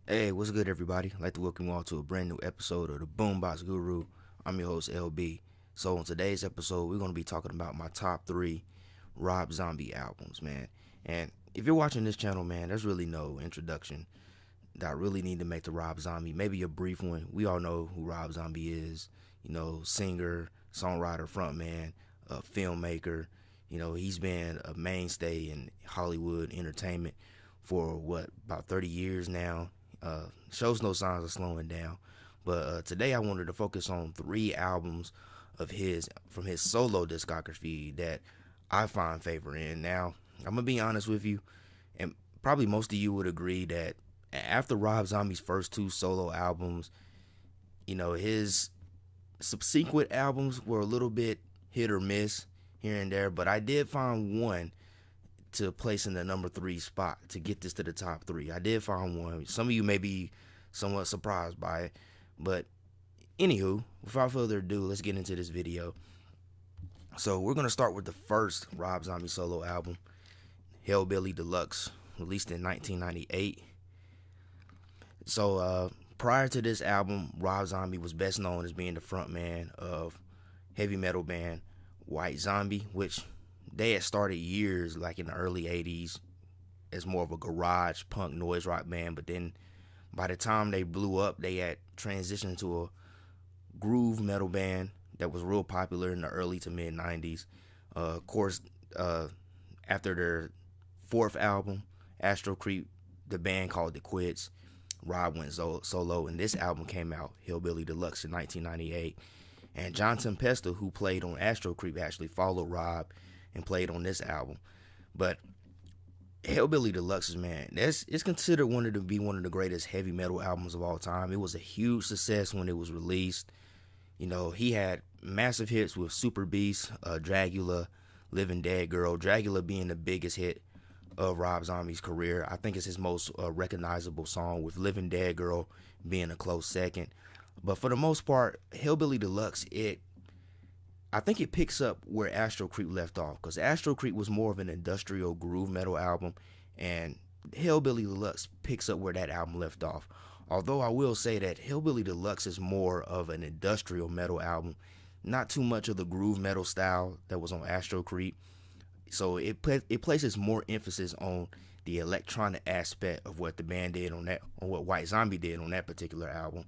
Hey, what's good, everybody? I'd like to welcome you all to a brand new episode of the Boombox Guru. I'm your host, LB. So, on today's episode, we're going to be talking about my top three Rob Zombie albums, man. And if you're watching this channel, man, there's really no introduction that I really need to make to Rob Zombie. Maybe a brief one. We all know who Rob Zombie is. You know, singer, songwriter, frontman, filmmaker. You know, he's been a mainstay in Hollywood entertainment for about 30 years now. Shows no signs of slowing down. But today I wanted to focus on three albums of his from his solo discography that I find favor in. Now, I'm gonna be honest with you, and probably most of you would agree that after Rob Zombie's first two solo albums, you know, his subsequent albums were a little bit hit or miss here and there, but I did find one to place in the number three spot to get this to the top three. I did find one. Some of you may be somewhat surprised by it, but anywho, without further ado, let's get into this video. So we're gonna start with the first Rob Zombie solo album, Hellbilly Deluxe, released in 1998. So prior to this album, Rob Zombie was best known as being the frontman of heavy metal band White Zombie, which they had started years like in the early 80s as more of a garage punk noise rock band, but then by the time they blew up, they had transitioned to a groove metal band that was real popular in the early to mid 90s. Of course, after their fourth album, Astro Creep, the band called it quits. Rob went solo, and this album came out, Hellbilly Deluxe, in 1998. And John Tempesta, who played on Astro Creep, actually followed Rob and played on this album. But Hellbilly Deluxe, man, it's considered one of the greatest heavy metal albums of all time. It was a huge success when it was released. You know, he had massive hits with Super Beast, Dragula, Living Dead Girl. Dragula being the biggest hit of Rob Zombie's career. I think it's his most recognizable song, with Living Dead Girl being a close second. But for the most part, Hellbilly Deluxe, I think it picks up where Astro Creep left off, because Astro Creep was more of an industrial groove metal album, and Hellbilly Deluxe picks up where that album left off. Although I will say that Hellbilly Deluxe is more of an industrial metal album, not too much of the groove metal style that was on Astro Creep. So it places more emphasis on the electronic aspect of what the band did on what White Zombie did on that particular album.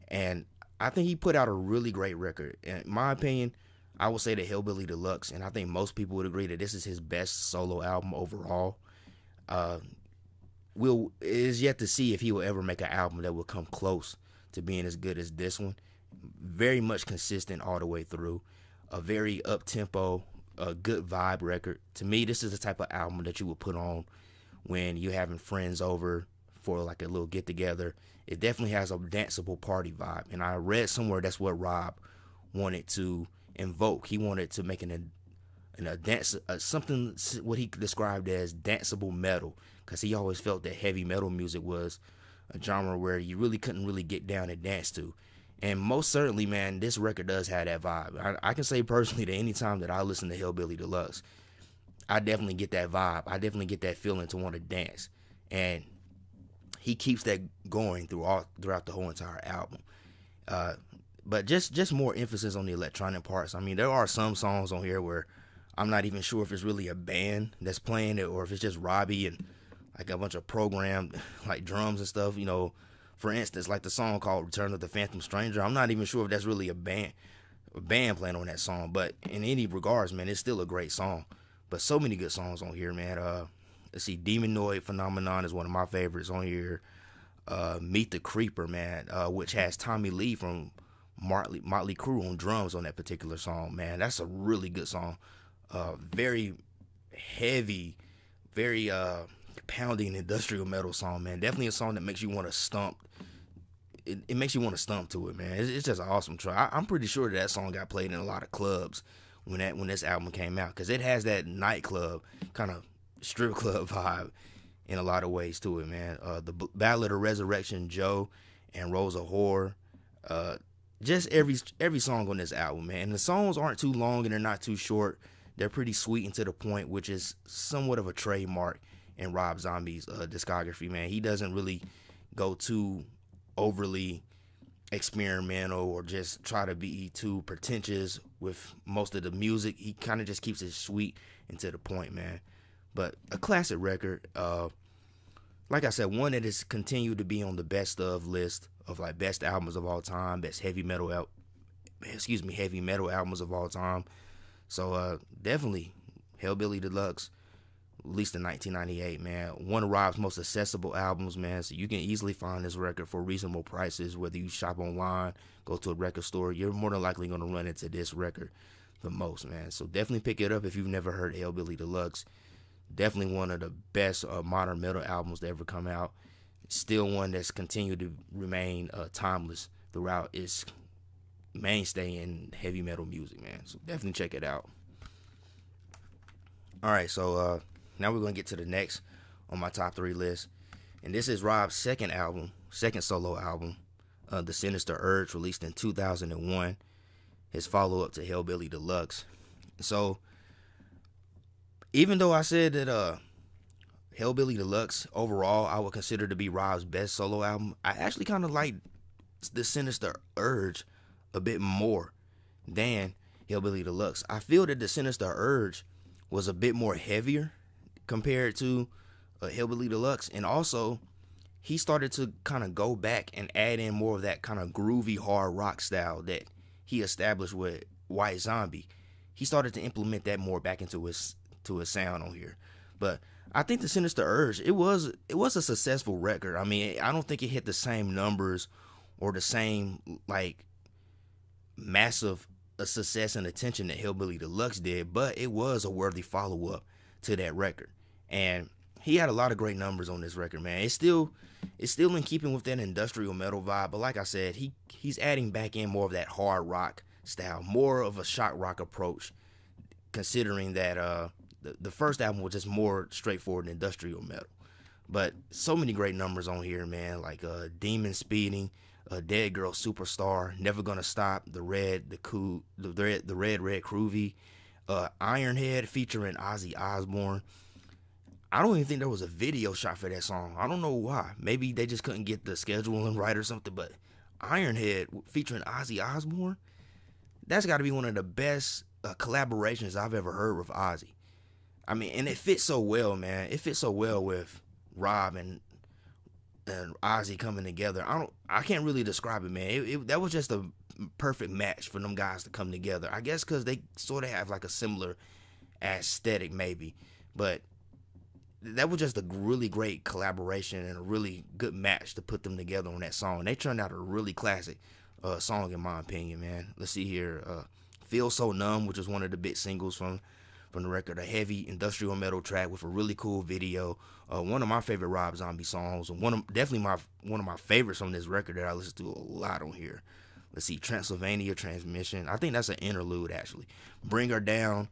And I think he put out a really great record. In my opinion, I would say that Hellbilly Deluxe, and I think most people would agree that this is his best solo album overall. It is yet to see if he will ever make an album that will come close to being as good as this one. Very much consistent all the way through. A very up-tempo, a good vibe record. To me, this is the type of album that you would put on when you're having friends over for like a little get-together. It definitely has a danceable party vibe. And I read somewhere that's what Rob wanted to invoke. He wanted to make a dance, something what he described as danceable metal, because he always felt that heavy metal music was a genre where you really couldn't really get down and dance to. And most certainly, man, this record does have that vibe. I can say personally that anytime that I listen to Hellbilly Deluxe, I definitely get that vibe. I definitely get that feeling to want to dance. And he keeps that going throughout the whole entire album. But just more emphasis on the electronic parts. I mean, there are some songs on here where I'm not even sure if it's really a band that's playing it or if it's just Robbie and like a bunch of programmed like drums and stuff. You know, for instance, like the song called Return of the Phantom Stranger. I'm not even sure if that's really a band playing on that song. But in any regards, man, it's still a great song. But so many good songs on here, man. Let's see, Demonoid Phenomenon is one of my favorites on here. Meet the Creeper, man, which has Tommy Lee from Motley Crue on drums on that particular song, man. That's a really good song. Very heavy, very pounding industrial metal song, man. Definitely a song that makes you want to stomp. It makes you want to stomp to it, man. It's just an awesome track. I'm pretty sure that song got played in a lot of clubs when this album came out, because it has that nightclub kind of strip club vibe in a lot of ways to it, man. The Ballad of Resurrection, Joe, and Rosa Whore. Just every song on this album, man. And the songs aren't too long and they're not too short. They're pretty sweet and to the point, which is somewhat of a trademark in Rob Zombie's discography, man. He doesn't really go too overly experimental or just try to be too pretentious with most of the music. He kind of just keeps it sweet and to the point, man. But a classic record. Like I said, one that has continued to be on the best of list of like best albums of all time, best heavy metal albums of all time. So definitely Hellbilly Deluxe, released in 1998, man. One of Rob's most accessible albums, man. So you can easily find this record for reasonable prices, whether you shop online, go to a record store. You're more than likely going to run into this record the most, man. So definitely pick it up if you've never heard Hellbilly Deluxe. Definitely one of the best modern metal albums to ever come out. Still one that's continued to remain timeless throughout its mainstay in heavy metal music, man. So definitely check it out. All right, so now we're going to get to the next on my top 3 list. And this is Rob's second solo album, The SinisterUrge, released in 2001. His follow-up to Hellbilly Deluxe. So even though I said that Hellbilly Deluxe overall I would consider to be Rob's best solo album, I actually kind of like the SinisterUrge a bit more than Hellbilly Deluxe. I feel that the SinisterUrge was a bit more heavier compared to Hellbilly Deluxe, and also he started to kind of go back and add in more of that kind of groovy hard rock style that he established with White Zombie. He started to implement that more back into his sound on here. But I think the SinisterUrge, it was a successful record. I mean, I don't think it hit the same numbers or the same like massive success and attention that Hellbilly Deluxe did, but it was a worthy follow-up to that record. And he had a lot of great numbers on this record, man. It's still in keeping with that industrial metal vibe, but like I said, he's adding back in more of that hard rock style, more of a shock rock approach, considering that the first album was just more straightforward industrial metal. But so many great numbers on here, man, like Demon Speeding, Dead Girl Superstar, Never Gonna Stop, the Red Groovy, Ironhead featuring Ozzy Osbourne. I don't even think there was a video shot for that song. I don't know why. Maybe they just couldn't get the scheduling right or something, but Ironhead featuring Ozzy Osbourne, that's got to be one of the best collaborations I've ever heard with Ozzy. I mean, and it fits so well, man. It fits so well with Rob and Ozzy coming together. I can't really describe it, man. That was just a perfect match for them guys to come together. I guess because they sort of have like a similar aesthetic, maybe. But that was just a really great collaboration and a really good match to put them together on that song. They turned out a really classic song, in my opinion, man. Let's see here. Feel So Numb, which is one of the big singles from the record, a heavy industrial metal track with a really cool video. One of my favorite Rob Zombie songs, and definitely one of my favorites from this record that I listen to a lot on here. Let's see, Transylvania Transmission. I think that's an interlude, actually. Bring Her Down,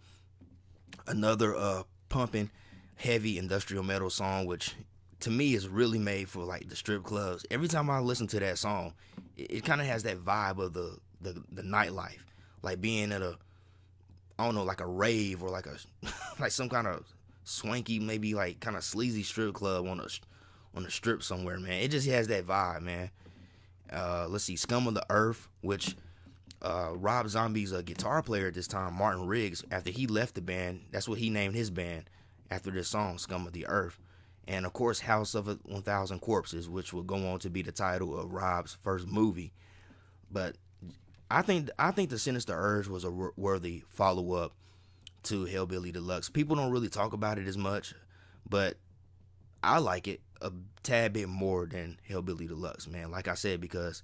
another pumping, heavy industrial metal song, which to me is really made for like the strip clubs. Every time I listen to that song, it kind of has that vibe of the nightlife, like being at like a rave or like like some kind of swanky, maybe like kind of sleazy strip club on a strip somewhere, man. It just has that vibe, man. Let's see, Scum of the Earth, which Rob Zombie's guitar player at this time, Martin Riggs, after he left the band, that's what he named his band after this song, Scum of the Earth. And of course, House of 1,000 Corpses, which will go on to be the title of Rob's first movie. But I think the SinisterUrge was a worthy follow-up to Hellbilly Deluxe. People don't really talk about it as much, but I like it a tad bit more than Hellbilly Deluxe, man. Like I said, because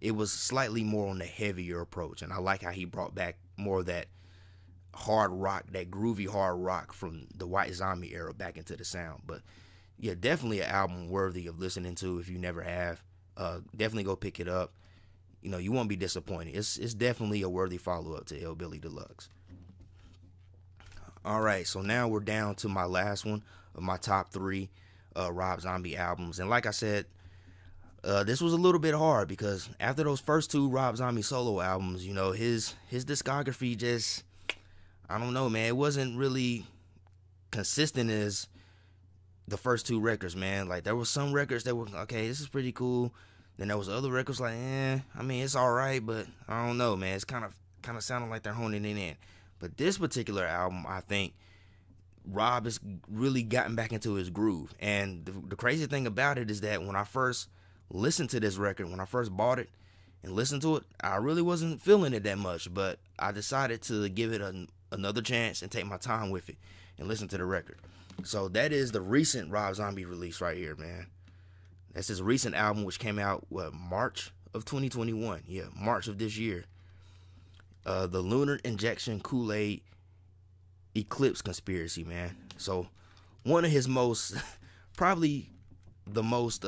it was slightly more on the heavier approach, and I like how he brought back more of that hard rock, that groovy hard rock from the White Zombie era back into the sound. But yeah, definitely an album worthy of listening to if you never have. Definitely go pick it up. You know, you won't be disappointed. It's definitely a worthy follow-up to Hellbilly Deluxe. All right, so now we're down to my last one of my top 3 Rob Zombie albums. And like I said, this was a little bit hard because after those first 2 Rob Zombie solo albums, you know, his discography just, I don't know, man, it wasn't really consistent as the first two records, man. Like there was some records that were okay, this is pretty cool. Then there was other records like, I mean it's alright, but I don't know, man. It's kind of sounding like they're honing it in. But this particular album, I think Rob has really gotten back into his groove. And the crazy thing about it is that when I first listened to this record, when I first bought it and listened to it, I really wasn't feeling it that much. But I decided to give it another chance and take my time with it and listen to the record. So that is the recent Rob Zombie release right here, man. That's his recent album, which came out, March of 2021. Yeah, March of this year. The Lunar Injection Kool-Aid Eclipse Conspiracy, man. So one of his most, probably the most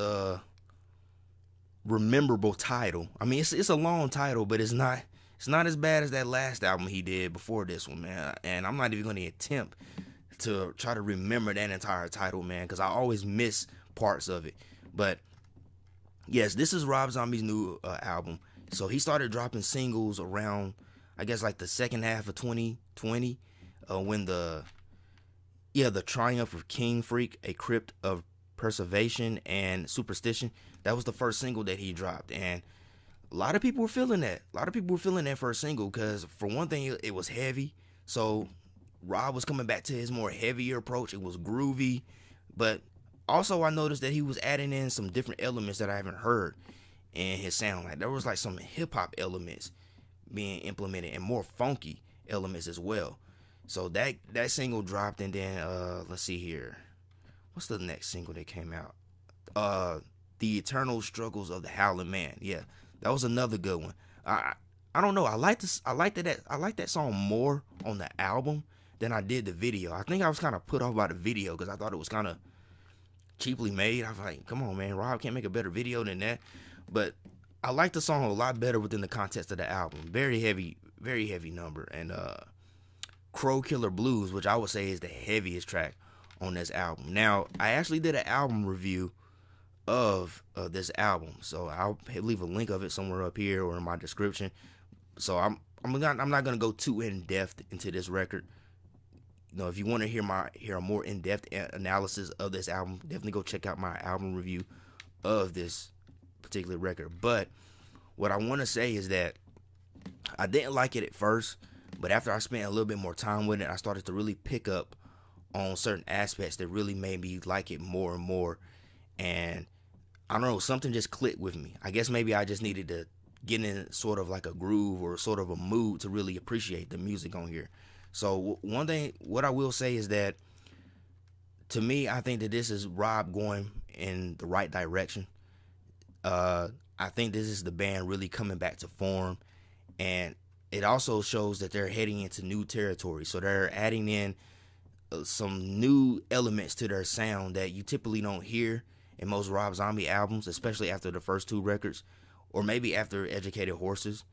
rememberable title. I mean, it's a long title, but it's not as bad as that last album he did before this one, man. And I'm not even going to attempt to try to remember that entire title, man, because I always miss parts of it. But yes, this is Rob Zombie's new album. So he started dropping singles around, I guess, like the second half of 2020, when the Triumph of King Freak, A Crypt of Preservation and Superstition, that was the first single that he dropped. And a lot of people were feeling that. A lot of people were feeling that first single because, for one thing, it was heavy. So Rob was coming back to his more heavier approach. It was groovy. But also I noticed that he was adding in some different elements that I haven't heard in his sound. Like there was like some hip-hop elements being implemented and more funky elements as well. So that single dropped, and then let's see here. What's the next single that came out? The Eternal Struggles of the Howling Man. Yeah, that was another good one. I don't know. I like that song more on the album than I did the video. I think I was kind of put off by the video because I thought it was kind of cheaply made. I was like, come on, man, Rob can't make a better video than that. But I like the song a lot better within the context of the album. Very heavy number. And Crow Killer Blues, which I would say is the heaviest track on this album. Now, I actually did an album review of this album, so I'll leave a link of it somewhere up here or in my description. So I'm not gonna go too in depth into this record. You know, if you want to hear a more in-depth analysis of this album, definitely go check out my album review of this particular record. But what I want to say is that I didn't like it at first, but after I spent a little bit more time with it, I started to really pick up on certain aspects that really made me like it more and more. And I don't know, something just clicked with me. I guess maybe I just needed to get in sort of like a groove or sort of a mood to really appreciate the music on here. So one thing, what I will say is that, to me, I think that this is Rob going in the right direction. I think this is the band really coming back to form, and it also shows that they're heading into new territory. So they're adding in some new elements to their sound that you typically don't hear in most Rob Zombie albums, especially after the first two records, or maybe after Educated Horses.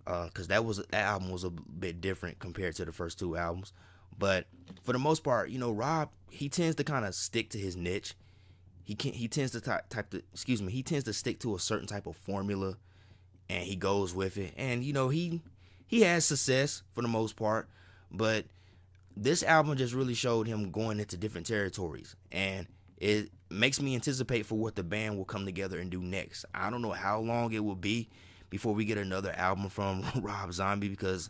Because that album was a bit different compared to the first two albums. But for the most part, you know, Rob, he tends to kind of stick to his niche. He tends to stick to a certain type of formula, and he goes with it. And you know, he has success for the most part, but this album just really showed him going into different territories, and it makes me anticipate for what the band will come together and do next. I don't know how long it will be before we get another album from Rob Zombie, because,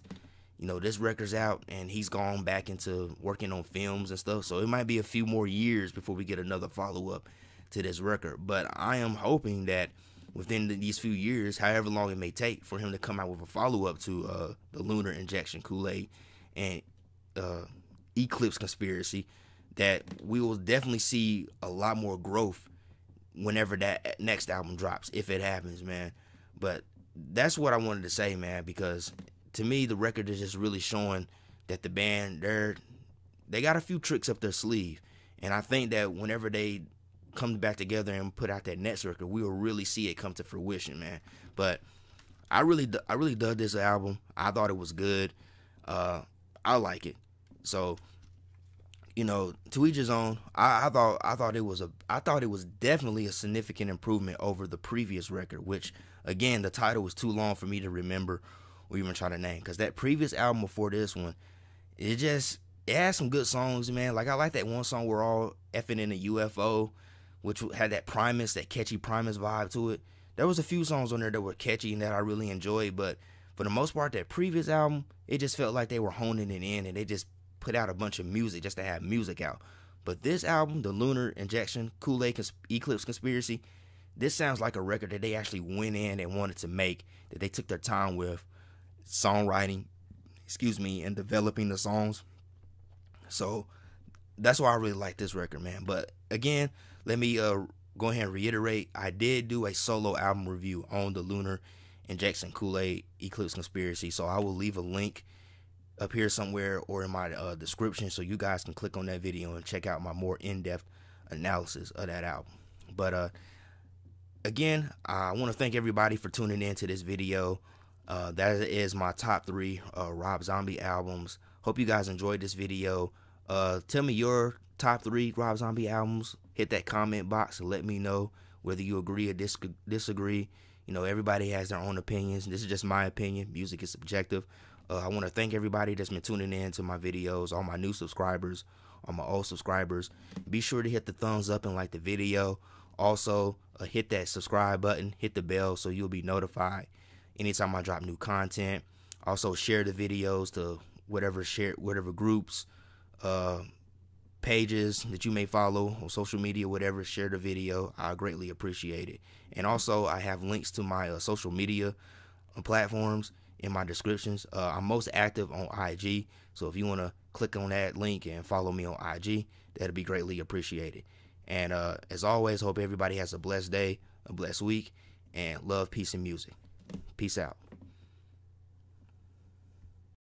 you know, this record's out and he's gone back into working on films and stuff. So it might be a few more years before we get another follow-up to this record. But I am hoping that within these few years, however long it may take, for him to come out with a follow-up to the Lunar Injection Kool-Aid and Eclipse Conspiracy, that we will definitely see a lot more growth whenever that next album drops, if it happens, man. But that's what I wanted to say, man, because to me, the record is just really showing that the band, they got a few tricks up their sleeve. And I think that whenever they come back together and put out that next record, we will really see it come to fruition, man. But I really dug this album. I thought it was good. I like it. So, you know, to each his own. I thought it was definitely a significant improvement over the previous record, which, again, the title was too long for me to remember or even try to name, because that previous album before this one, it has some good songs, man. Like, I like that one song, We're All Effing in a UFO, which had that Primus, that catchy Primus vibe to it. There was a few songs on there that were catchy and that I really enjoyed, but for the most part, that previous album, it just felt like they were honing it in and they just put out a bunch of music just to have music out. But this album, the Lunar Injection, Kool-Aid Eclipse Conspiracy, this sounds like a record that they actually went in and wanted to make, that they took their time with songwriting, and developing the songs. So that's why I really like this record, man. But again, let me go ahead and reiterate, I did do a solo album review on the Lunar Injection Kool-Aid Eclipse Conspiracy, so I will leave a link up here somewhere or in my description so you guys can click on that video and check out my more in-depth analysis of that album. But again, I want to thank everybody for tuning in to this video. That is my top 3 Rob Zombie albums. Hope you guys enjoyed this video. Tell me your top 3 Rob Zombie albums. Hit that comment box and let me know whether you agree or disagree. You know, everybody has their own opinions. This is just my opinion. Music is subjective. I want to thank everybody that's been tuning in to my videos, all my new subscribers, all my old subscribers. Be sure to hit the thumbs up and like the video. Also, hit that subscribe button, hit the bell so you'll be notified anytime I drop new content. Also, share the videos to whatever groups, pages that you may follow on social media, whatever. Share the video. I greatly appreciate it. And also, I have links to my social media platforms in my descriptions. I'm most active on IG, so if you want to click on that link and follow me on IG, that'd be greatly appreciated. And as always, hope everybody has a blessed day, a blessed week, and love, peace, and music. Peace out.